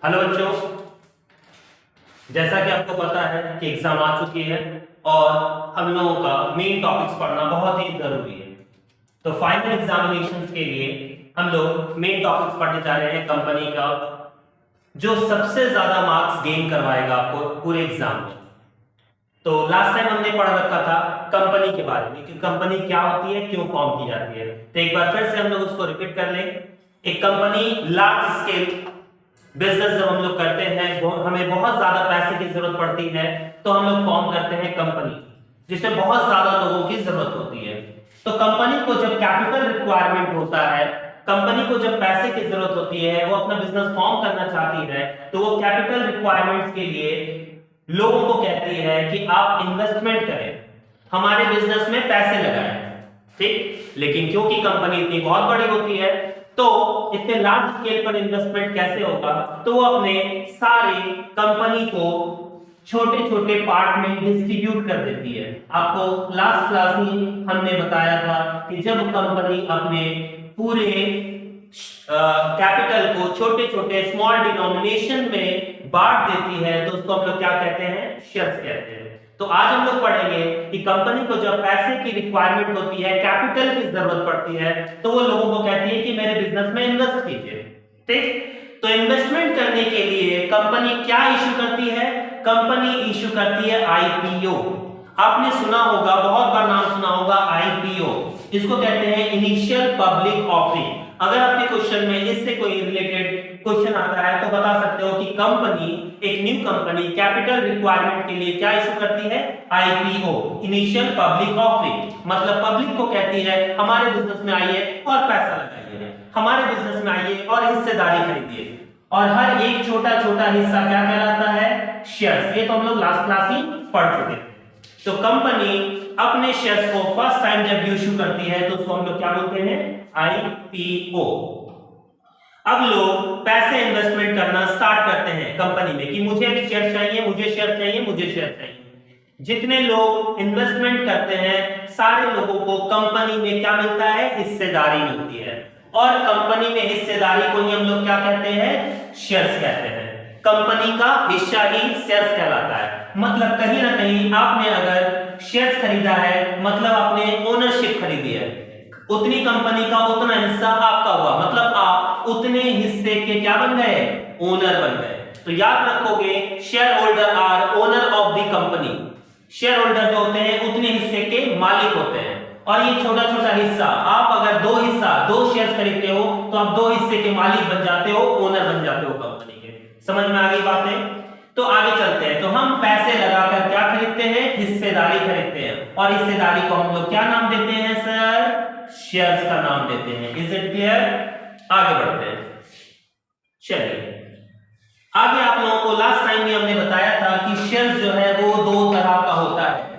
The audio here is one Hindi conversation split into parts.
हेलो बच्चों, जैसा कि आपको पता है कि एग्जाम आ चुकी है और हम लोगों का मेन टॉपिक्स पढ़ना बहुत ही जरूरी है। तो फाइनल एग्जामिनेशंस के लिए हम लोग मेन टॉपिक्स पढ़ने जा रहे हैं कंपनी का, जो सबसे ज्यादा मार्क्स गेन करवाएगा आपको पूरे एग्जाम में। तो लास्ट टाइम हमने पढ़ रखा था कंपनी के बारे में कि कंपनी क्या होती है, क्यों फॉर्म की जाती है। तो एक बार फिर से हम लोग उसको रिपीट कर लें। एक कंपनी लार्ज स्केल बिजनेस जब हम लोग करते हैं, हमें बहुत ज्यादा पैसे की जरूरत पड़ती है, तो हम लोग फॉर्म करते हैं कंपनी, जिसमें बहुत ज्यादा लोगों की जरूरत होती है। तो कंपनी को जब कैपिटल रिक्वायरमेंट होता है, कंपनी को जब पैसे की जरूरत होती है, वो अपना बिजनेस फॉर्म करना चाहती है, तो वो कैपिटल रिक्वायरमेंट्स के लिए लोगों को कहती है कि आप इन्वेस्टमेंट करें, हमारे बिजनेस में पैसे लगाएं। ठीक, लेकिन क्योंकि कंपनी इतनी बहुत बड़ी होती है, तो इतने लार्ज स्केल पर इन्वेस्टमेंट कैसे होगा, तो वो अपने सारे कंपनी को छोटे छोटे पार्ट में डिस्ट्रीब्यूट कर देती है। आपको लास्ट क्लास में हमने बताया था कि जब कंपनी अपने पूरे कैपिटल को छोटे छोटे स्मॉल डिनोमिनेशन में बांट देती है, तो उसको हम लोग क्या कहते हैं, शेयर्स कहते हैं। तो आज हम लोग पढ़ेंगे कि कंपनी को जब पैसे की रिक्वायरमेंट होती है, कैपिटल की जरूरत पड़ती है, तो वो लोगों को कहती है कि मेरे बिजनेस में इन्वेस्ट कीजिए। ठीक, तो इन्वेस्टमेंट करने के लिए कंपनी क्या इशू करती है? कंपनी इशू करती है आईपीओ। आपने सुना होगा, बहुत बार नाम सुना होगा आईपीओ। इसको कहते हैं इनिशियल पब्लिक ऑफरिंग। अगर आपके क्वेश्चन में इससे कोई रिलेटेड क्वेश्चन आता है तो बता सकते हो कि कंपनी, एक न्यू कंपनी कैपिटल रिक्वायरमेंट के लिए क्या इशू करती है? IPO, initial public offering. मतलब पब्लिक को कहती है हमारे बिजनेस में आइए और पैसा लगाइए, हमारे बिजनेस में आइए और हिस्सेदारी खरीदिए। और हर एक छोटा छोटा हिस्सा क्या कहलाता है? शेयर्स। ये तो हम लोग लास्ट क्लास ही पढ़ चुके हैं। तो कंपनी अपने शेयर्स को फर्स्ट टाइम जब इशू करती है, तो उसको हम लोग क्या बोलते हैं? आईपीओ। अब लोग पैसे इन्वेस्टमेंट करना स्टार्ट करते हैं कंपनी में कि मुझे भी शेयर चाहिए, मुझे शेयर चाहिए, मुझे शेयर चाहिए। जितने लोग इन्वेस्टमेंट करते हैं, सारे लोगों को कंपनी में क्या मिलता है? हिस्सेदारी मिलती है। और कंपनी में हिस्सेदारी को ही हम लोग क्या कहते हैं? शेयर्स कहते हैं। कंपनी का हिस्सा ही शेयर्स कहलाता है। मतलब कहीं ना कहीं आपने अगर शेयर्स खरीदा है, मतलब आपने ओनरशिप खरीदी है, उतनी कंपनी का उतना हिस्सा आपका हुआ, मतलब आप उतने हिस्से के क्या बन गए? ओनर बन गए। तो याद रखोगे, shareholder are owner of the company. Share holder जो होते हैं उतने हिस्से के मालिक होते हैं। और ये छोटा छोटा हिस्सा, आप अगर दो शेयर्स खरीदते हो, तो आप दो हिस्से के मालिक बन जाते हो, ओनर बन जाते हो कंपनी के। समझ में आ गई बातें? तो आगे चलते हैं। तो हम पैसे लगाकर क्या खरीदते हैं? हिस्सेदारी खरीदते हैं। और हिस्सेदारी को हम लोग क्या नाम देते हैं सर? शेयर्स का नाम देते हैं। Is it clear? आगे बढ़ते हैं। चलिए आगे, आप लोगों को लास्ट टाइम भी हमने बताया था कि शेयर्स जो है वो दो तरह का होता है।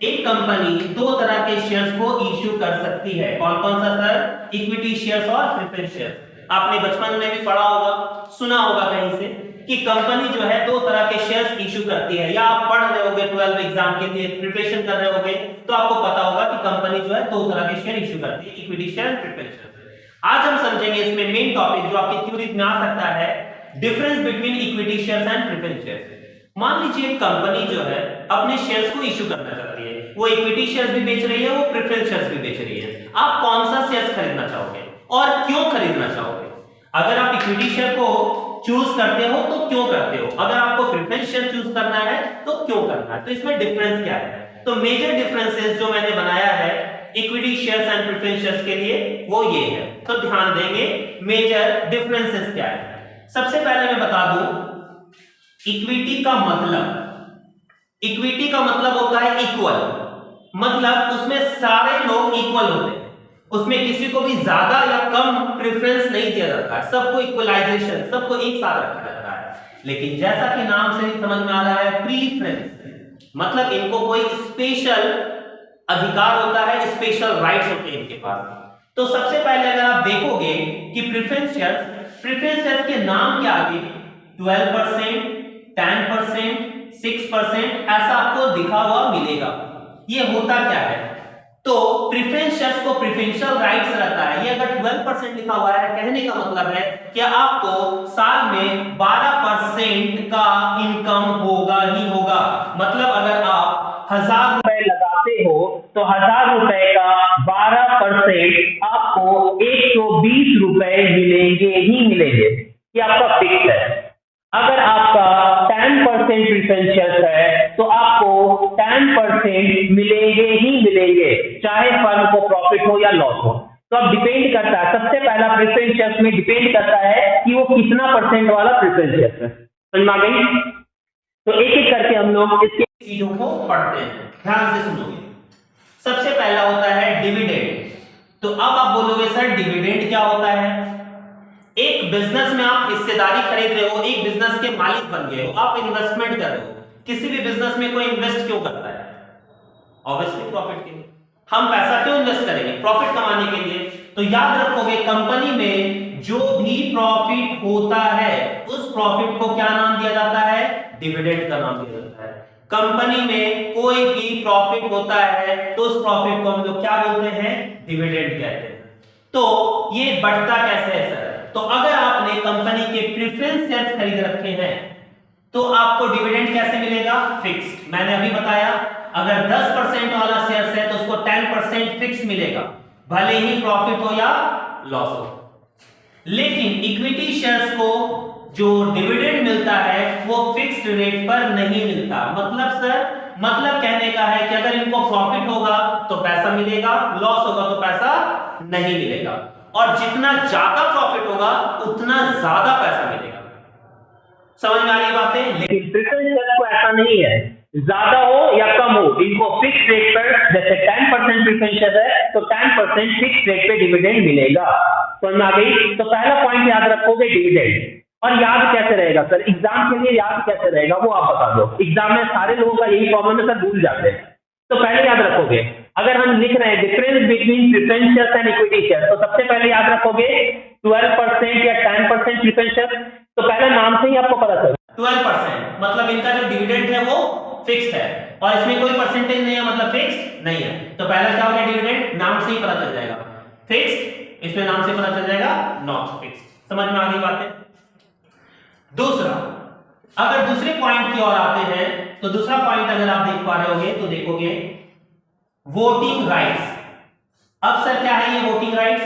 एक कंपनी दो तरह के शेयर्स को इश्यू कर सकती है। कौन कौन सा सर? इक्विटी शेयर्स और प्रेफरेंस शेयर्स। आपने बचपन में भी पढ़ा होगा, सुना होगा कहीं से कि कंपनी जो है दो तरह के शेयर्स इशू करती है। या आप पढ़ रहे होगे 12th एग्जाम के लिए प्रिपरेशन कर रहे होगे, तो आपको पता होगा कि कंपनी जो है दो तरह के शेयर इशू करती है, इक्विटी शेयर और प्रेफरेंस शेयर। आज हम समझेंगे इसमें मेन टॉपिक जो आपकी थ्योरी में आ सकता है, difference between equity shares and preference shares. मान लीजिए कंपनी जो है अपने शेयर्स को इशू करना चाहती है, वो इक्विटी शेयर्स भी बेच रही है, वो प्रेफरेंस शेयर्स भी बेच रही है। आप कौन सा शेयर्स खरीदना चाहोगे और क्यों खरीदना चाहोगे? अगर आप इक्विटी शेयर को चूज करते हो तो क्यों करते हो? अगर आपको प्रेफरेंस शेयर चूज करना है तो क्यों करना है? तो इसमें डिफरेंस क्या है? तो मेजर डिफरेंसेस जो मैंने बनाया है equity shares and preference shares के लिए, वो ये है। तो ध्यान देंगे मेजर डिफरेंसेस क्या है। सबसे पहले मैं बता दूं, इक्विटी का मतलब होता है इक्वल। मतलब उसमें सारे लोग इक्वल होते हैं, उसमें किसी को भी ज्यादा या कम प्रेफरेंस नहीं दिया जाता है, सबको इक्वलाइजेशन, सबको एक साथ रखा जाता है। लेकिन जैसा कि नाम से ही समझ में आ रहा है, प्रीफरेंस, मतलब इनको कोई स्पेशल अधिकार होता है, स्पेशल राइट्स होते हैं इनके पास। तो सबसे पहले अगर आप देखोगे कि प्रेफरेंस शेयर्स के नाम के आगे 12%, 10%, 6% ऐसा आपको दिखा हुआ मिलेगा। ये होता क्या है? तो प्रेफरेंस शेयर्स को प्रेफरेंशियल राइट्स रहता है। ये अगर 12% लिखा हुआ है, कहने का मतलब है कि आपको साल में 12% 12% का इनकम होगा ही होगा। मतलब अगर आप 1000 रुपए लगाते हो तो 1000 रुपए का 12% आपको 120 रुपए मिलेंगे ही मिलेंगे। ये आपका फिक्स है। अगर आपका 10% प्रेफरेंस शेयर है तो आपको 10% मिलेंगे ही मिलेंगे, चाहे फर्म को प्रॉफिट हो या लॉस हो। तो अब डिपेंड करता है, सबसे पहला प्रेफरेंस शेयर्स में डिपेंड करता है कि वो कितना परसेंट वाला प्रेफरेंस शेयर है। समझ में आ गई? तो एक एक करके हम लोग इसके चीजों को पढ़ते हैं, ध्यान से सुनोगे। सबसे पहला होता है डिविडेंड। तो अब आप बोलोगे सर डिविडेंड क्या होता है? एक बिजनेस में आप हिस्सेदारी खरीद रहे हो, एक बिजनेस के मालिक बन गए हो, आप इन्वेस्टमेंट कर रहे हो। किसी भी बिजनेस में कोई इन्वेस्ट क्यों करता है? ऑब्वियसली प्रॉफिट के लिए। हम पैसा क्यों इन्वेस्ट करेंगे? प्रॉफिट कमाने के लिए। तो याद रखोगे कंपनी में जो भी प्रॉफिट होता है उस प्रॉफिट को क्या नाम दिया जाता है? डिविडेंड का नाम दिया जाता है। कंपनी में कोई भी प्रॉफिट होता है तो उस प्रॉफिट को हम लोग क्या बोलते हैं? डिविडेंड कहते हैं। तो ये बढ़ता कैसे है सर? तो अगर आपने कंपनी के प्रेफरेंस शेयर्स खरीद रखे हैं तो आपको डिविडेंड कैसे मिलेगा? फिक्स्ड। मैंने अभी बताया अगर 10% वाला शेयर्स है तो उसको 10% फिक्स मिलेगा, भले ही प्रॉफिट हो या लॉस हो। लेकिन इक्विटी शेयर्स को जो डिविडेंड मिलता है वो फिक्स्ड रेट पर नहीं मिलता। मतलब कहने का है कि अगर इनको प्रॉफिट होगा तो पैसा मिलेगा, लॉस होगा तो पैसा नहीं मिलेगा, और जितना ज्यादा प्रॉफिट होगा उतना ज्यादा पैसा मिलेगा। समझ में आ रही बातें? लेकिन प्रेफरेंस शेयर्स को ऐसा नहीं है, ज्यादा हो या कम हो इनको फिक्स रेट पर, जैसे 10% प्रेफरेंस शेयर है तो 10% फिक्स रेट पे डिविडेंड मिलेगा। समझ में आ गई? तो पहला पॉइंट याद रखोगे डिविडेंड। और याद कैसे रहेगा सर? एग्जाम के लिए याद कैसे रहेगा वो आप बता दो। एग्जाम में सारे लोगों का यही प्रॉब्लम है सर, भूल जाते हैं। तो पहले याद रखोगे, अगर हम लिख रहे हैं difference between preference shares and equity shares, तो सबसे पहले याद रखोगे 12% या 10% प्रेफरेंस शेयर। तो पहले नाम से ही आपको पता चल 12%, मतलब इनका जो डिविडेंड है वो फिक्स्ड है, और इसमें कोई परसेंटेज नहीं है, मतलब फिक्स्ड नहीं है। तो पहला क्या हो गया? डिविडेंड। नाम से ही पता चल जाएगा फिक्स्ड, इसमें नाम से पता चल जाएगा नॉट फिक्स्ड। समझ में आ गई बातें? दूसरा, अगर दूसरे पॉइंट की ओर आते हैं तो दूसरा पॉइंट अगर आप देख पा रहे होगे तो देखोगे वोटिंग राइट्स। अब सर क्या है ये वोटिंग राइट्स?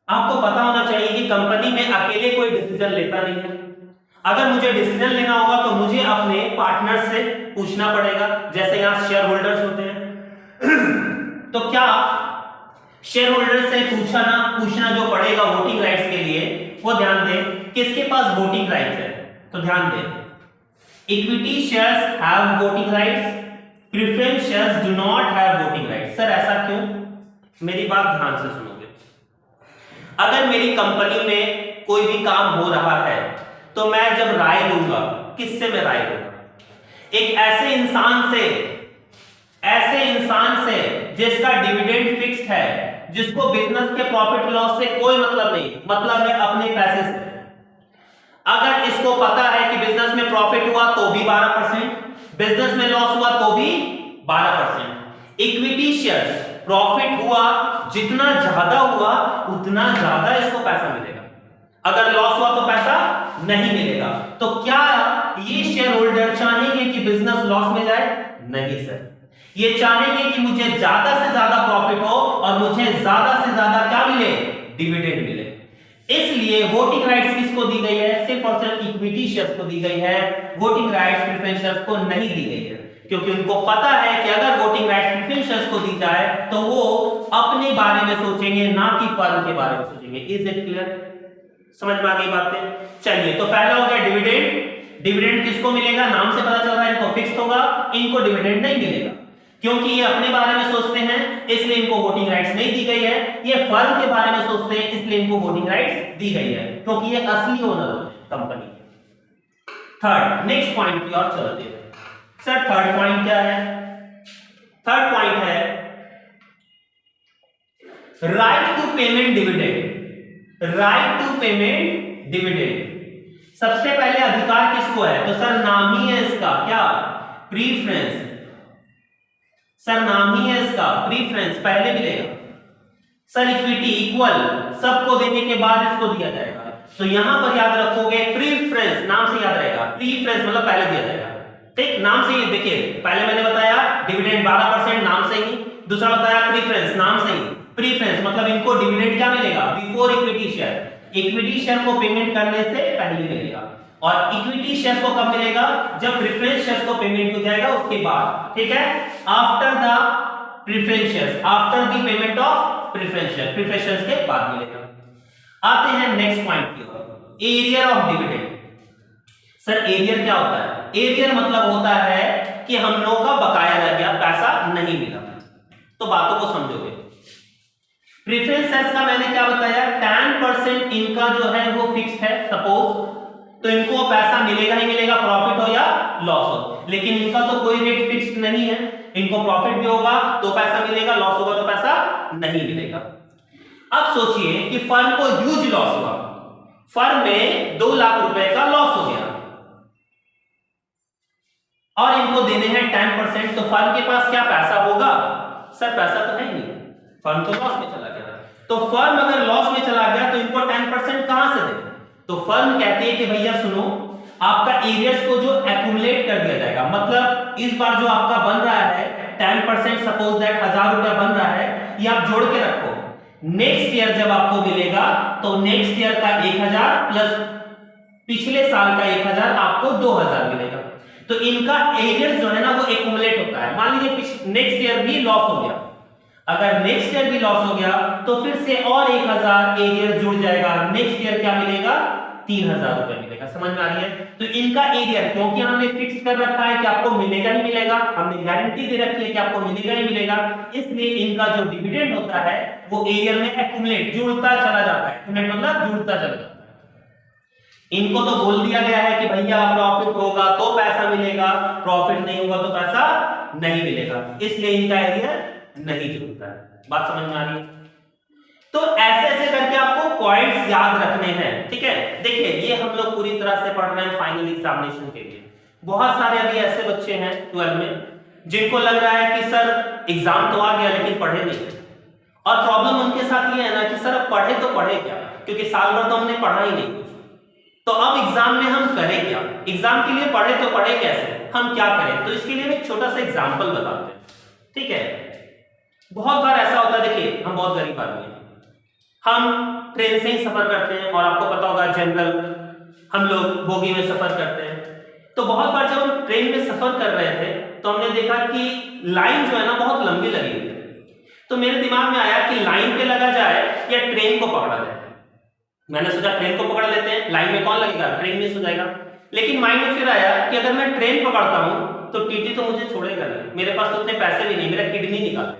आपको पता होना चाहिए कि कंपनी में अकेले कोई डिसीजन लेता नहीं है। अगर मुझे डिसीजन लेना होगा तो मुझे अपने पार्टनर से पूछना पड़ेगा, जैसे यहां शेयर होल्डर्स होते हैं तो क्या शेयर होल्डर से पूछना जो पड़ेगा वोटिंग राइट्स के लिए, वो ध्यान दें किसके पास वोटिंग राइट्स है। तो ध्यान दें equity shares have voting rights, preference shares do not have voting rights. Sir ऐसा क्यों? मेरी बात ध्यान से सुनोगे। अगर मेरी कंपनी में कोई भी काम हो रहा है तो मैं जब राय लूंगा, किससे मैं राय लूंगा? एक ऐसे इंसान से जिसका डिविडेंड फिक्स्ड है, जिसको बिजनेस के प्रॉफिट लॉस से कोई मतलब नहीं, मतलब है अपने पैसे से। अगर इसको पता है कि बिजनेस में प्रॉफिट हुआ तो भी 12%, बिजनेस में लॉस हुआ तो भी 12%। इक्विटी शेयर्स प्रॉफिट हुआ, जितना ज्यादा हुआ उतना ज्यादा इसको पैसा मिलेगा, अगर लॉस हुआ तो पैसा नहीं मिलेगा। तो क्या ये शेयर होल्डर चाहेंगे कि बिजनेस लॉस में जाए? नहीं सर, ये चाहेंगे कि मुझे ज्यादा से ज्यादा प्रॉफिट हो और मुझे ज्यादा से ज्यादा क्या मिले? डिविडेंड मिले। इसलिए वोटिंग राइट्स किसको दी गई है? सिर्फ और सिर्फ इक्विटी शेयर्स को दी गई है, वोटिंग राइट्स प्रेफरेंस शेयर्स को नहीं दी गई है, क्योंकि उनको पता है कि अगर वोटिंग राइट्स प्रेफरेंस शेयर्स को दी जाए तो वो अपने बारे में सोचेंगे, ना कि फर्म के बारे में सोचेंगे। Is it clear? समझ में आ गई बातें? चलिए, तो पहला हो गया डिविडेंड। डिविडेंड किसको मिलेगा? नाम से पता चल रहा है इनको फिक्स्ड होगा, इनको डिविडेंड नहीं मिलेगा, क्योंकि ये अपने बारे में सोचते हैं इसलिए इनको वोटिंग राइट्स नहीं दी गई है। ये फर्म के बारे में सोचते हैं इसलिए इनको वोटिंग राइट्स दी गई है, क्योंकि ये असली ओनर होते हैं कंपनी के। थर्ड, नेक्स्ट पॉइंट की ओर चलते हैं। सर थर्ड पॉइंट क्या है? थर्ड पॉइंट है right to payment dividend. Right to payment dividend, सबसे पहले अधिकार किसको है? तो सर नाम ही है इसका, क्या? प्रीफरेंस। सर नाम ही है इसका प्रीफरेंस, पहले मिलेगा। सर इक्विटी इक्वल, सबको देने के बाद इसको दिया जाएगा। तो यहां पर याद रखोगे प्रीफरेंस, नाम से याद रहेगा जाएगा, प्रीफरेंस मतलब पहले दिया जाएगा। ठीक, नाम से ही देखिए, पहले मैंने बताया डिविडेंड 12% नाम से ही, दूसरा बताया प्रीफरेंस नाम से ही। प्रीफरेंस मतलब इनको डिविडेंड क्या मिलेगा, before equity share, equity share को पेमेंट करने से पहले मिलेगा, और इक्विटी शेयर को कब मिलेगा, जब प्रेफरेंस शेयर को पेमेंट हो जाएगा उसके बाद। ठीक है, after the preference share, after the payment of preference share, preference share के बाद मिलेगा। आते हैं नेक्स्ट पॉइंट की ओर, arrear of dividend. Sir arrear क्या होता है, एरियर मतलब होता है कि हम लोगों का बकाया रह गया, पैसा नहीं मिला। तो बातों को समझोगे, प्रेफरेंस शेयर्स का मैंने क्या बताया, 10% इनका जो है वो फिक्स्ड है सपोज, तो इनको पैसा मिलेगा ही मिलेगा, प्रॉफिट हो या लॉस हो। लेकिन इनका तो कोई रेट फिक्स्ड नहीं है, इनको प्रॉफिट भी होगा तो पैसा मिलेगा, लॉस होगा तो पैसा नहीं मिलेगा। अब सोचिए कि फर्म को ह्यूज लॉस हुआ, फर्म में 2 लाख रुपए का लॉस हो गया और इनको देने हैं 10%, तो फर्म के पास क्या पैसा होगा, सर पैसा तो है ही नहीं, फर्म तो लॉस में चला गया। तो फर्म अगर लॉस में चला गया तो इनको 10% कहां से दे, तो फर्म कहती है कि भैया सुनो, आपका एरियर्स को जो एक्यूमुलेट कर दिया जाएगा, मतलब इस बार जो आपका बन रहा है 10%, सपोज दैट 1000 रुपया बन रहा है, ये आप जोड़ के रखो, नेक्स्ट ईयर जब आपको मिलेगा तो नेक्स्ट ईयर का 1000 प्लस पिछले साल का 1000 आपको 2000 मिलेगा। तो इनका एरियर्स जो है ना वो एक्यूमुलेट होता है। मान लीजिए नेक्स्ट ईयर भी लॉस हो गया, अगर नेक्स्ट ईयर भी लॉस हो गया तो फिर से और 1000 एरियर जुड़ जाएगा, नेक्स्ट ईयर क्या मिलेगा, 3000 रुपए मिलेगा। समझ में आ रही है? तो इनका एरियर, क्योंकि हमने फिक्स कर रखा है कि आपको मिलेगा ही मिलेगा, हमने गारंटी दे रखी है कि आपको मिलेगा ही मिलेगा, इसलिए इनका जो डिविडेंड होता है वो एरियर में एक्यूमुलेट, जुड़ता चला जाता है। एक्यूमुलेट मतलब जुड़ता चला जाता है। इनको तो बोल दिया गया है कि भैया प्रॉफिट होगा तो पैसा मिलेगा, प्रॉफिट नहीं होगा तो पैसा नहीं मिलेगा, इसलिए इनका एरियर नहीं जुड़ता है। बात समझ में आ रही है? तो ऐसे ऐसे करके आपको पॉइंट्स याद रखने हैं। ठीक है, देखिए ये हम लोग पूरी तरह से पढ़ रहे हैं फाइनल एग्जामिनेशन के लिए। बहुत सारे अभी ऐसे बच्चे हैं 12 में जिनको लग रहा है कि सर एग्जाम तो आ गया लेकिन पढ़े नहीं, और प्रॉब्लम उनके साथ ये है ना कि सर अब पढ़े तो पढ़े क्या, क्योंकि साल भर तो हमने पढ़ा ही नहीं कुछ, तो अब एग्जाम में हम करें क्या, एग्जाम के लिए पढ़े तो पढ़े कैसे, हम क्या करें। तो इसके लिए एक छोटा सा एग्जांपल बताते हैं। ठीक है, बहुत बार ऐसा होता है, देखिए हम बहुत गरीब आदमी हैं, हम ट्रेन से ही सफर करते हैं, और आपको पता होगा जनरल हम लोग बोगी में सफर करते हैं। तो बहुत बार जब हम ट्रेन में सफर कर रहे थे तो हमने देखा कि लाइन जो है ना बहुत लंबी लगी हुई है। तो मेरे दिमाग में आया कि लाइन पे लगा जाए या ट्रेन को पकड़ा जाए। मैंने सोचा ट्रेन को पकड़ लेते हैं, लाइन में कौन लगेगा, ट्रेन मिस हो जाएगा। लेकिन माइंड में फिर आया कि अगर मैं ट्रेन पकड़ता हूं तो टीटी तो मुझे छोड़ेगा नहीं, मेरे पास तो उतने पैसे भी नहीं, मेरा किडनी निकाल।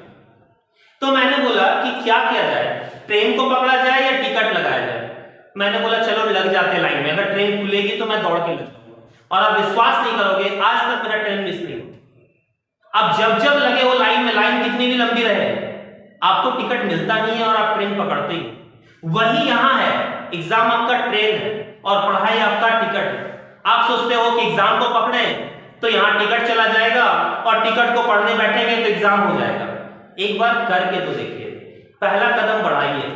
तो मैंने बोला कि क्या किया जाए, ट्रेन को पकड़ा जाए या टिकट लगाया जाए। मैंने बोला चलो लग जाते हैं लाइन में, अगर ट्रेन खुलेगी तो मैं दौड़ के लग जाऊंगा। और आप विश्वास नहीं करोगे, आज तक मेरा ट्रेन मिस नहीं हुआ। अब जब जब लगे वो लाइन में, लाइन कितनी भी लंबी रहे, आपको टिकट मिलता नहीं है और आप ट्रेन पकड़ते ही। वही यहां है, एग्जाम आपका ट्रेन है और पढ़ाई आपका टिकट है। आप सोचते हो कि एग्जाम को पकड़े तो यहां टिकट चला जाएगा और टिकट को पढ़ने बैठेंगे तो एग्जाम हो जाएगा। एक बार करके तो देखिए, पहला कदम बढ़ाइए,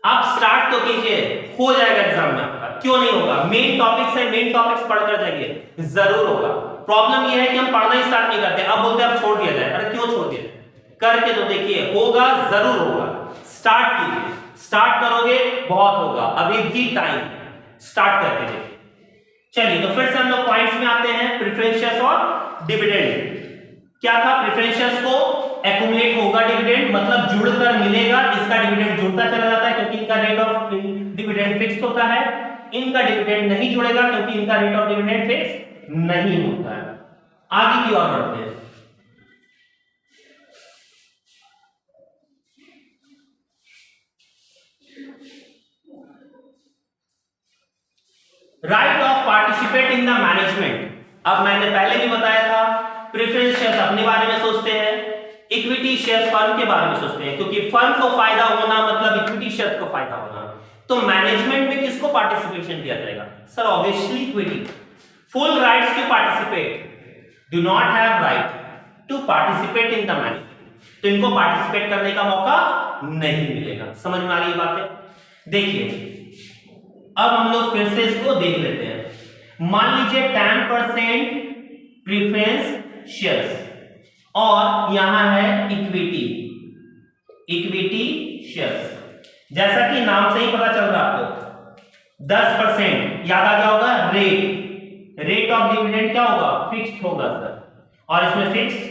आप स्टार्ट तो कीजिए, हो जाएगा एग्जाम में आपका। क्यों नहीं होगा, मेन टॉपिक्स है, मेन टॉपिक्स पढ़कर जाइए, जरूर होगा। प्रॉब्लम यह है कि हम पढ़ना ही स्टार्ट नहीं करते, अब बोलते हैं अब छोड़ दिया जाए। अरे क्यों छोड़ दिया जाए, करके तो देखिए, होगा, जरूर होगा। स्टार्ट कीजिए, स्टार्ट करोगे बहुत होगा, अभी भी टाइम, स्टार्ट करके देखिए। चलिए तो फिर से हम लोग पॉइंट्स में आते हैं, प्रेफरेंस शेयर्स और डिविडेंड। क्या था, प्रेफरेंस शेयर्स को एक्यूमुलेट होगा डिविडेंड, मतलब जुड़कर मिलेगा, इसका डिविडेंड जुड़ता चला जाता है क्योंकि इनका रेट ऑफ डिविडेंड फिक्स होता है। इनका डिविडेंड नहीं जुड़ेगा क्योंकि इनका रेट ऑफ डिविडेंड फिक्स नहीं होता है। आगे की ओर बढ़ते हैं। Right of participate in the management. अब मैंने पहले भी बताया था, प्रेफरेंस शेयर्स अपने बारे में सोचते हैं, इक्विटी शेयर्स फर्म के बारे में सोचते हैं, क्योंकि फर्म को फायदा होना मतलब इक्विटी शेयर्स को फायदा होना। तो मैनेजमेंट में किसको पार्टिसिपेशन दिया जाएगा, sir obviously equity. Full rights to participate, do not have right to participate in the management, तो इनको पार्टिसिपेट करने का मौका नहीं मिलेगा। समझ में आ रही है बातें? देखिए अब हम लोग फिर से इसको देख लेते हैं। मान लीजिए 10% प्रीफरेंस शेयर्स और यहां है इक्विटी शेयर्स। जैसा कि नाम से ही पता चल रहा है आपको 10%, याद आ गया होगा रेट ऑफ डिविडेंड क्या होगा, फिक्स्ड होगा सर, और इसमें फिक्स्ड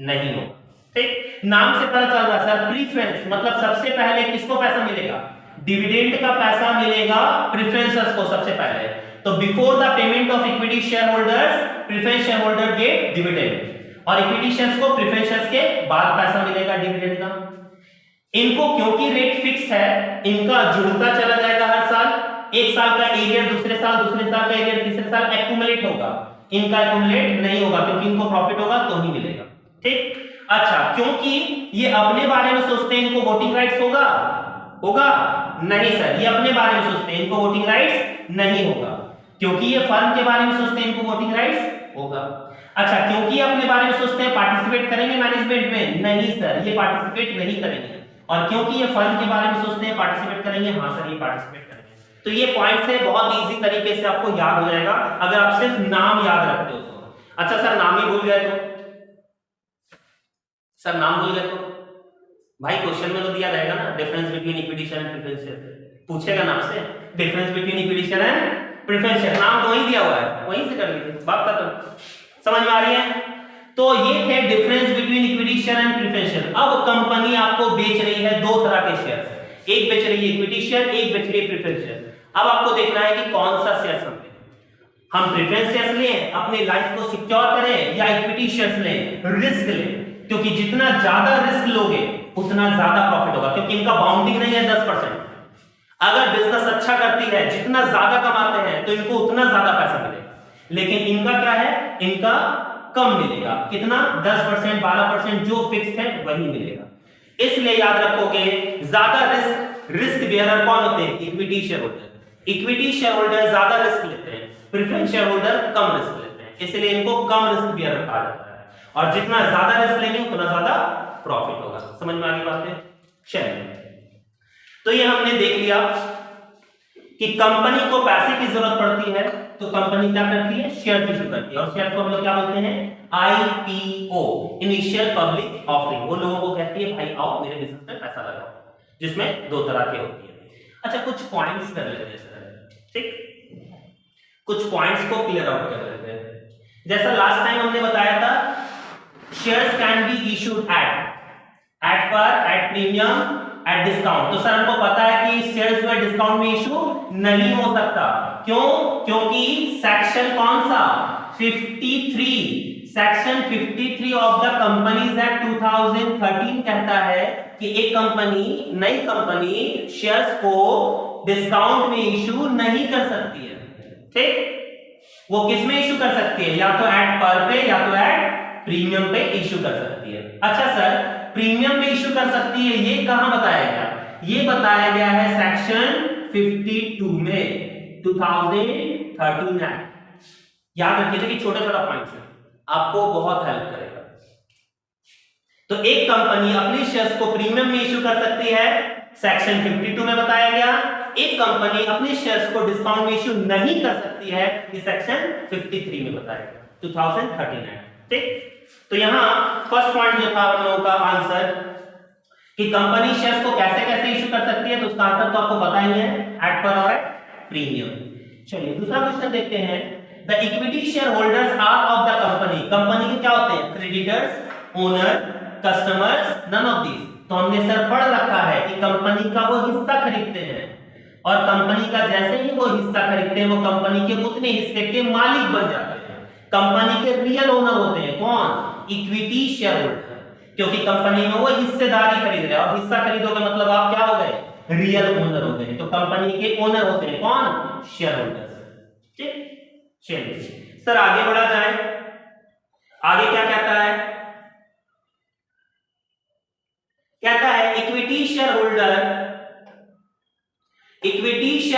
नहीं होगा। ठीक, नाम से पता चल रहा सर प्रीफरेंस मतलब सबसे पहले किसको पैसा मिलेगा, डिविडेंड का पैसा मिलेगा प्रेफरेंसेस को सबसे पहले। तो before the payment of equity share holders preference share holder gate dividend, और इक्विटी शेयर्स को प्रेफरेंस शेयर्स के बाद पैसा मिलेगा डिविडेंड का। इनको क्योंकि रेट फिक्स है, इनका जुड़ता चला जाएगा हर साल, एक साल का एरियर दूसरे साल का एरियर तीसरे साल एक्यूमुलेट होगा, इनका एक्यूमुलेट नहीं होगा क्योंकि इनको प्रॉफिट होगा तो ही मिलेगा। ठीक, अच्छा, क्योंकि ये अपने बारे में सोचते हैं इनको वोटिंग राइट्स होगा नहीं सर, ये अपने बारे में सोचते हैं इनको वोटिंग राइट्स नहीं होगा, क्योंकि ये फर्म के बारे में सोचते हैं इनको वोटिंग राइट्स होगा। अच्छा, क्योंकि ये अपने बारे में सोचते हैं पार्टिसिपेट करेंगे मैनेजमेंट में, नहीं सर ये पार्टिसिपेट नहीं करेंगे। और क्योंकि ये फर्म के बारे में सोचते हैं पार्टिसिपेट करेंगे, हाँ सर ये पार्टिसिपेट करेंगे। तो ये पॉइंट्स है, बहुत इजी तरीके से आपको याद हो जाएगा अगर आप सिर्फ नाम याद रखते हो तो। अच्छा सर नाम ही भूल गए तो, सर नाम भूल गए तो भाई क्वेश्चन में तो दिया रहेगा ना, difference between equity share and preference share पूछेगा ना आपसे, difference between equity share and preference share, नाम तो वही दिया हुआ है, वहीं से कर लीजिए, बात खत्म। समझ में आ रही है? तो ये थे difference between equity share and preference share. अब कंपनी आपको बेच रही है दो तरह के शेयर्स, एक बेच रही है इक्विटी शेयर, एक बेच रही है प्रेफरेंस शेयर। अब आपको देखना है कि कौन सा शेयर हम प्रेफरेंस शेयर्स लें, अपनी लाइफ को सिक्योर करें, या इक्विटी शेयर्स लें, रिस्क लें, क्योंकि जितना ज्यादा रिस्क लोगे उतना ज्यादा प्रॉफिट होगा, क्योंकि इनका बाउंडिंग नहीं है 10%। अगर बिजनेस अच्छा करती है, जितना ज्यादा कमाते हैं तो इनको उतना ज्यादा पैसा मिलेगा, लेकिन इनका क्या है, इनका कम मिलेगा, कितना 10% 12% जो फिक्स्ड है वही मिलेगा। इसलिए याद रखोगे ज्यादा रिस्क बेयरर कौन होते हैं, equity share holder. Equity share holder ज्यादा रिस्क लेते हैं, प्रेफरेंस शेयर होल्डर कम रिस्क लेते हैं, इसलिए इनको कम रिस्क बेयरर कहा जाता है, और जितना ज्यादा रिस्क लेंगे उतना ज्यादा प्रॉफिट होगा। समझ में आ गई बात है? चलिए, तो ये हमने देख लिया कि कंपनी को पैसे की जरूरत पड़ती है तो कंपनी क्या करती है, शेयर इशू करती है, और शेयर को हम लोग क्या बोलते हैं, आईपीओ, इनिशियल पब्लिक ऑफरिंग। वो लोगों को कहती है भाई आओ मेरे बिजनेस में पैसा लगाओ, जिसमें दो तरह के होती है। अच्छा, कुछ पॉइंट्स कर लेते हैं सर, ठीक, कुछ पॉइंट्स को क्लियर आउट कर लेते हैं। जैसा लास्ट टाइम हमने बताया था, shares can be issued at premium, at discount. तो सर हमको पता है कि शेयर्स में डिस्काउंट में इशू नहीं हो सकता, क्यों, क्योंकि सेक्शन कौन सा, 53, section 53 of the companies act 2013 कहता है कि एक कंपनी, नई कंपनी शेयर्स को डिस्काउंट में इशू नहीं कर सकती है। ठीक, वो किस में इशू कर सकती है, या तो एट पर पे या तो एट प्रीमियम पे इशू कर सकती है। अच्छा सर, प्रीमियम पे इशू कर सकती है, ये कहां बताया गया, ये बताया गया है सेक्शन 52 में 2013 एक्ट। याद रखिए कि छोटा छोटा पॉइंट्स है, आपको बहुत हेल्प करेगा। तो एक कंपनी अपनी शेयर्स को प्रीमियम में इशू कर सकती है, सेक्शन 52 में बताया गया। एक कंपनी अपने शेयर्स को डिस्काउंट में इशू नहीं कर सकती है, ये सेक्शन 53 में बताया गया 2013 एक्ट। ठीक, तो यहां फर्स्ट पॉइंट जो था हम लोगों का आंसर कि कंपनी शेयर्स को कैसे कैसे इशू कर सकती है, तो उसका आंसर तो आपको पता ही है, एट पर और एट प्रीमियम। चलिए दूसरा क्वेश्चन देखते हैं, the equity share holders are of the company. Company के क्या होते हैं, creditors, owner, customers, none of these. तो हमने सर पढ़ रखा है कि कंपनी का वो हिस्सा खरीदते हैं, और कंपनी का जैसे ही वो हिस्सा खरीदते हैं वो कंपनी के उतने हिस्से के मालिक बन जाते हैं। कंपनी के रियल ओनर होते हैं कौन, इक्विटी शेयर होल्डर, क्योंकि कंपनी में वो हिस्सेदारी खरीद रहे हैं, और हिस्सा खरीदोगे मतलब आप क्या हो गए, रियल ओनर हो गए। तो कंपनी के ओनर होते हैं कौन, शेयर होल्डर्स। ठीक, चलिए सर आगे बढ़ा जाए, आगे क्या कहता है, कहता है equity share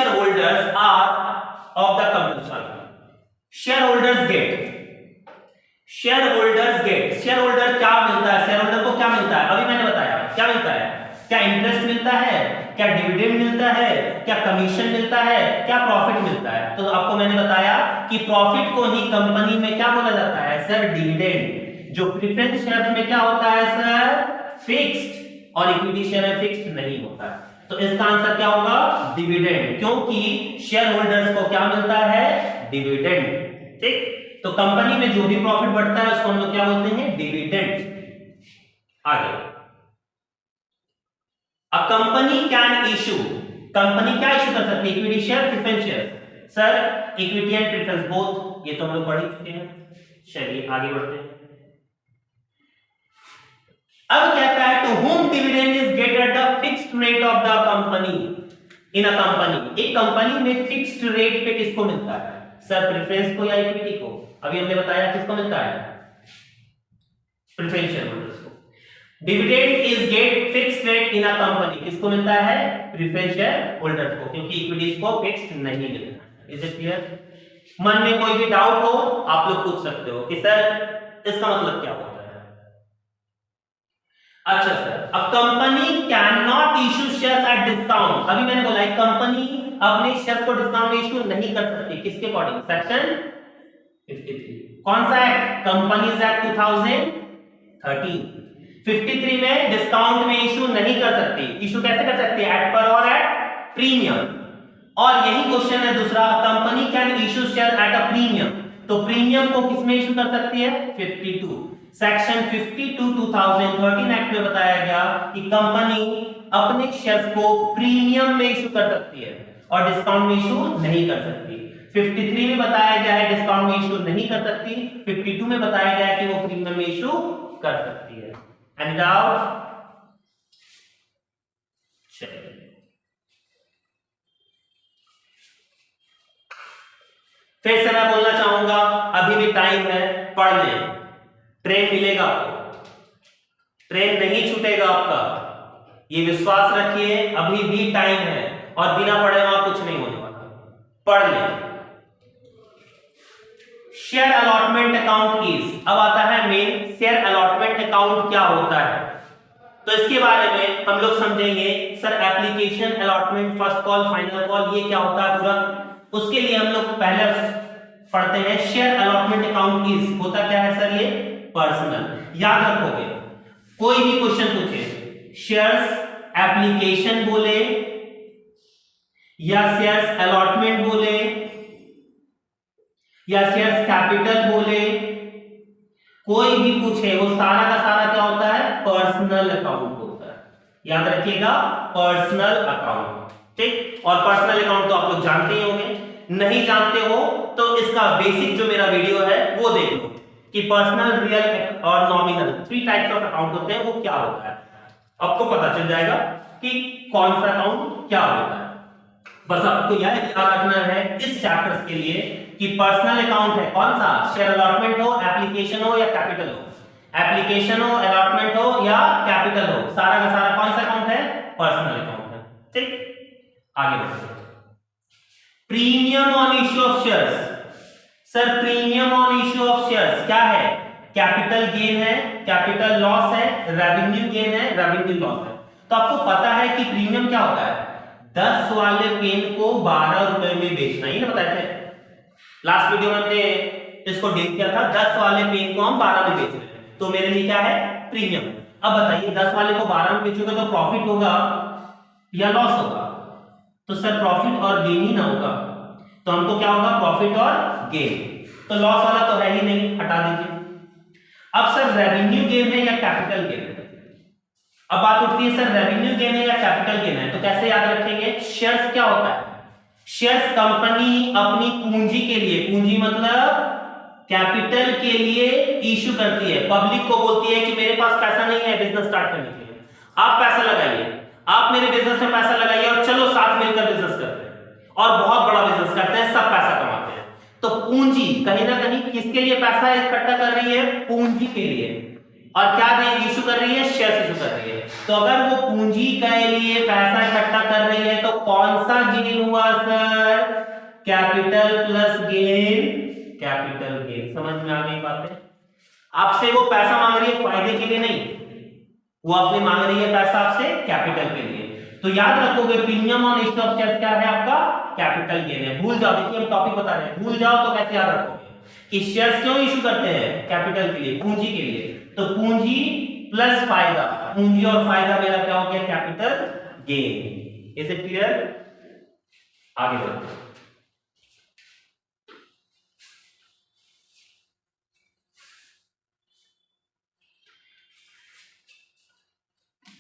holders are of the company. Share holder क्या मिलता है, शेयर होल्डर को क्या मिलता है, अभी मैंने बताया क्या मिलता है, क्या इंटरेस्ट मिलता है, क्या डिविडेंड मिलता है, क्या कमीशन मिलता है, क्या प्रॉफिट मिलता है? तो आपको मैंने बताया कि प्रॉफिट को ही कंपनी में क्या बोला जाता है सर, डिविडेंड। जो प्रेफरेंस शेयर में क्या होता है सर, फिक्स्ड, और इक्विटी शेयर में फिक्स्ड नहीं होता है। तो इसका आंसर क्या होगा, डिविडेंड, क्योंकि शेयर होल्डर्स को क्या मिलता है, डिविडेंड। ठीक, तो कंपनी में जो भी प्रॉफिट बढ़ता है उसको हम लोग क्या बोलते हैं, डिविडेंड। आगे, a company can issue, company क्या इशू कर सकती है, equity share, preference share? Sir equity and preference both, ये तो हम लोग पढ़ ही चुके हैं। चलिए आगे बढ़ते हैं। अब कहता है to whom dividend is get at the fixed rate of the company in a company, एक कंपनी में फिक्स्ड रेट पे किसको मिलता है सर, प्रेफरेंस को या इक्विटी को? अभी हमने बताया किसको मिलता है, प्रेफरेंस शेयर होल्डर्स को। Dividend is get fixed rate in a company, किसको मिलता है, प्रेफरेंस शेयर होल्डर्स को, क्योंकि इक्विटीज को फिक्स्ड नहीं मिलता। Is it clear? मन में कोई भी डाउट हो आप लोग पूछ सकते हो कि सर इसका मतलब क्या होता है। अच्छा सर, अब company can not issue shares at discount, अभी मैंने बोला एक कंपनी अपने शेयर को डिस्काउंट में इशू नहीं कर सकती, किसके अकॉर्डिंग, सेक्शन 53। कौन सा एक्ट, कंपनीज एक्ट 2013। 53 में डिस्काउंट में इशू नहीं कर सकती। इशू कैसे कर सकती है, एट पर और एट प्रीमियम। और यही क्वेश्चन है दूसरा, company can issue share at a premium, तो प्रीमियम को किसमें इशू कर सकती है, 52। सेक्शन 52 2013 एक्ट में बताया गया कि कंपनी अपने शेयर्स को प्रीमियम में इशू कर सकती है और डिस्काउंट में इशू नहीं कर सकती। 53 में बताया गया है डिस्काउंट में इशू नहीं कर सकती, 52 में बताया गया है कि वो प्रीमियम में इशू कर सकती है। Any doubt? चलिए फिर से मैं बोलना चाहूंगा, अभी भी टाइम है, पढ़ लें, ट्रेन मिलेगा आपको, ट्रेन नहीं छूटेगा आपका, ये विश्वास रखिए, अभी भी टाइम है और बिना पढ़े वहां कुछ नहीं होने वाला। पढ़ लें। शेयर अलॉटमेंट अकाउंट कीज, अब आता है मेन, शेयर अलॉटमेंट अकाउंट क्या होता है, तो इसके बारे में हम लोग समझेंगे। Sir application, allotment, first call, final call, ये क्या होता है पूरा, उसके लिए हम लोग पहले पढ़ते हैं शेयर अलॉटमेंट अकाउंट कीज होता क्या है सर, ये पर्सनल। याद रखोगे, कोई भी क्वेश्चन पूछे, शेयर्स एप्लीकेशन बोले या शेयर्स अलॉटमेंट बोले या शेयर्स कैपिटल बोले, कोई भी पूछे वो सारा का सारा क्या होता है, पर्सनल अकाउंट होता है। याद रखिएगा, पर्सनल अकाउंट। ठीक, और पर्सनल अकाउंट तो आप लोग जानते ही होंगे, नहीं जानते हो तो इसका बेसिक जो मेरा वीडियो है वो देख लो कि पर्सनल, रियल और नॉमिनल 3 टाइप्स ऑफ अकाउंट होते हैं, वो क्या होता है, आपको पता चल जाएगा कि कौन सा अकाउंट क्या होता है। बस आपको यह याद रखना है इस चैप्टर्स के लिए कि पर्सनल अकाउंट है कौन सा, शेयर अलॉटमेंट हो, एप्लीकेशन हो या कैपिटल हो, एप्लीकेशन हो, अलॉटमेंट हो या कैपिटल हो, सारा का सारा कौन सा अकाउंट है, पर्सनल अकाउंट है। ठीक, आगे बढ़ते हैं। Premium on issue of shares, sir premium on issue of shares क्या है, कैपिटल गेन है, कैपिटल लॉस है, रेवेन्यू गेन है, रेवेन्यू लॉस है। तो आपको पता है कि प्रीमियम क्या होता है, 10 वाले पेन को 12 रुपए में बेचना, ये ना बताए थे लास्ट वीडियो में, हमने इसको डील किया था, 10 वाले पेन को हम 12 में बेच रहे हैं, तो मेरे लिए क्या है, प्रीमियम। अब बताइए 10 वाले को 12 में बेचोगे तो प्रॉफिट होगा या लॉस होगा, तो सर प्रॉफिट और गेन ही ना होगा, तो हमको क्या होगा, प्रॉफिट और गेन, तो लॉस वाला तो है ही नहीं, हटा दीजिए। अब सर रेवेन्यू गेन है या कैपिटल गेन है, अब बात उठती है सर रेवेन्यू गेन है या कैपिटल गेन है, तो कैसे याद रखेंगे, शेयर्स क्या होता है, शेयर्स कंपनी अपनी पूंजी के लिए, पूंजी मतलब कैपिटल के लिए इशू करती है, पब्लिक को बोलती है कि मेरे पास पैसा नहीं है बिजनेस स्टार्ट करने के लिए, आप पैसा लगाइए, आप मेरे बिजनेस में पैसा लगाइए और चलो साथ मिलकर बिजनेस करते हैं और बहुत बड़ा बिजनेस करते हैं, सब पैसा कमाते हैं। तो पूंजी कहीं ना कहीं किसके लिए पैसा इकट्ठा कर रही है, पूंजी के लिए, और क्या दे इशू कर रही है, शेयर इशू कर रही है। तो अगर वो पूंजी के लिए पैसा इकट्ठा कर रही है तो कौन सा गेन हुआ sir, capital plus gain, capital gain. समझ में आ गई बातें, आपसे वो पैसा मांग रही है फायदे के लिए नहीं, वो अपने मांग रही है पैसा आपसे कैपिटल के लिए, तो याद रखोगे premium on issue of shares क्या है आपका, कैपिटल गेन है। भूल जाओ, देखिए हम टॉपिक बता रहे हैं, भूल जाओ तो कैसे याद रखोगे कि शेयर्स क्यों इशू करते हैं, कैपिटल के लिए, पूंजी के लिए। तो पूंजी प्लस फायदा, पूंजी और फायदा मेरा क्या हो गया, capital gain. Is it clear? आगे बढ़ते हैं।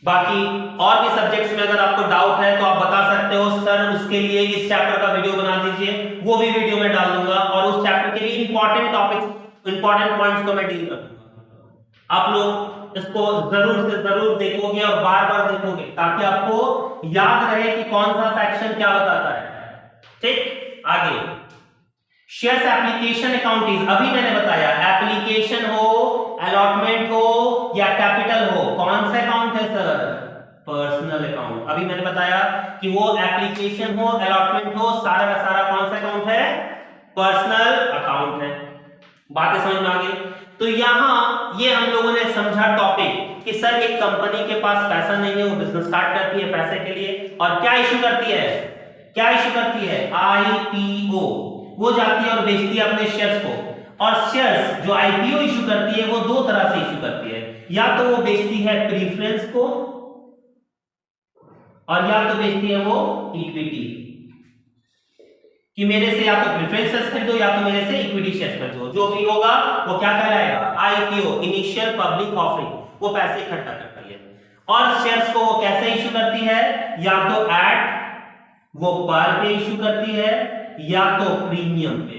बाकी और भी सब्जेक्ट्स में अगर आपको डाउट है तो आप बता सकते हो सर, उसके लिए इस चैप्टर का वीडियो बना दीजिए, वो भी वीडियो में डाल दूंगा और उस चैप्टर के लिए इंपॉर्टेंट टॉपिक्स, इंपॉर्टेंट पॉइंट्स को मैं डील कर दूंगा। आप लोग इसको जरूर से जरूर देखोगे और बार-बार देखोगे ताकि आपको याद रहे कि कौन सा सेक्शन क्या बताता है। ठीक, आगे शेयर्स एप्लीकेशन अकाउंट, अभी मैंने बताया एप्लीकेशन हो, अलॉटमेंट हो या कैपिटल हो, कौन सा अकाउंट है सर, पर्सनल अकाउंट। अभी मैंने बताया कि वो एप्लीकेशन हो, अलॉटमेंट हो, सारा का सारा कौन सा अकाउंट है, पर्सनल अकाउंट है। बातें समझ में आ गई? तो यहां ये हम लोगों ने समझा टॉपिक कि सर एक कंपनी के पास पैसा नहीं है, वो बिजनेस स्टार्ट करती है पैसे के लिए और क्या इशू करती है, क्या इशू करती है, आईपीओ। वो जाती है और बेचती है अपने शेयर्स को। और शेयर्स जो आईपीओ इशू करती है वो दो तरह से इशू करती है, या तो वो बेचती है प्रीफरेंस को और या तो बेचती है वो इक्विटी, कि मेरे से या तो प्रेफरेंस शेयर्स खरीदो या तो मेरे से इक्विटी शेयर्स खरीदो। जो भी होगा वो क्या कहलाएगा, आईपीओ, इनिशियल पब्लिक ऑफरिंग। वो पैसे इकट्ठा करती है। और शेयर्स को वो कैसे इशू करती है, या तो एट वो पर पे इशू करती है या तो प्रीमियम पे।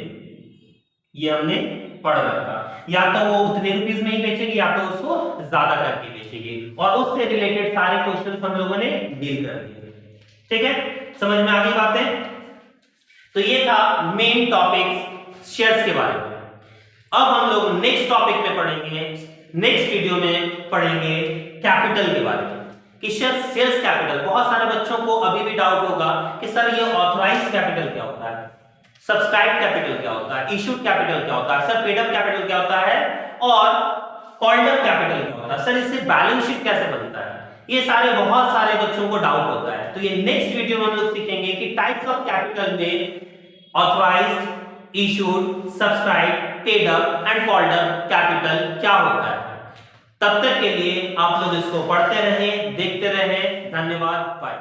ये हमने पढ़ रखा, या तो वो उतने रुपीस में ही बेचेगी या तो उसको ज्यादा करके बेचेगी। और उससे रिलेटेड सारे क्वेश्चन हम लोगों ने डील कर दिए। ठीक है, समझ में आ गई बातें? तो ये था मेन टॉपिक शेयर्स के बारे में। अब हम लोग नेक्स्ट टॉपिक में पढ़ेंगे, नेक्स्ट वीडियो में पढ़ेंगे कैपिटल के बारे में कि शेयर्स कैपिटल। बहुत सारे बच्चों को अभी भी डाउट होगा कि सर ये ऑथराइज्ड कैपिटल क्या होता है, सब्सक्राइब कैपिटल क्या होता है, इशूड कैपिटल क्या होता है, सर पेड अप कैपिटल क्या होता है और कॉल्ड अप कैपिटल क्या होता है, सर इससे बैलेंस शीट कैसे बनता है। ये सारे बहुत सारे बच्चों को डाउट होता है। तो ये नेक्स्ट वीडियो में हम लोग सीखेंगे कि टाइप्स ऑफ कैपिटल में authorised, issued, subscribe, paid up and called up capital क्या होता है। तब तक के लिए आप लोग इसको पढ़ते रहें, देखते रहें। धन्यवाद, बाय।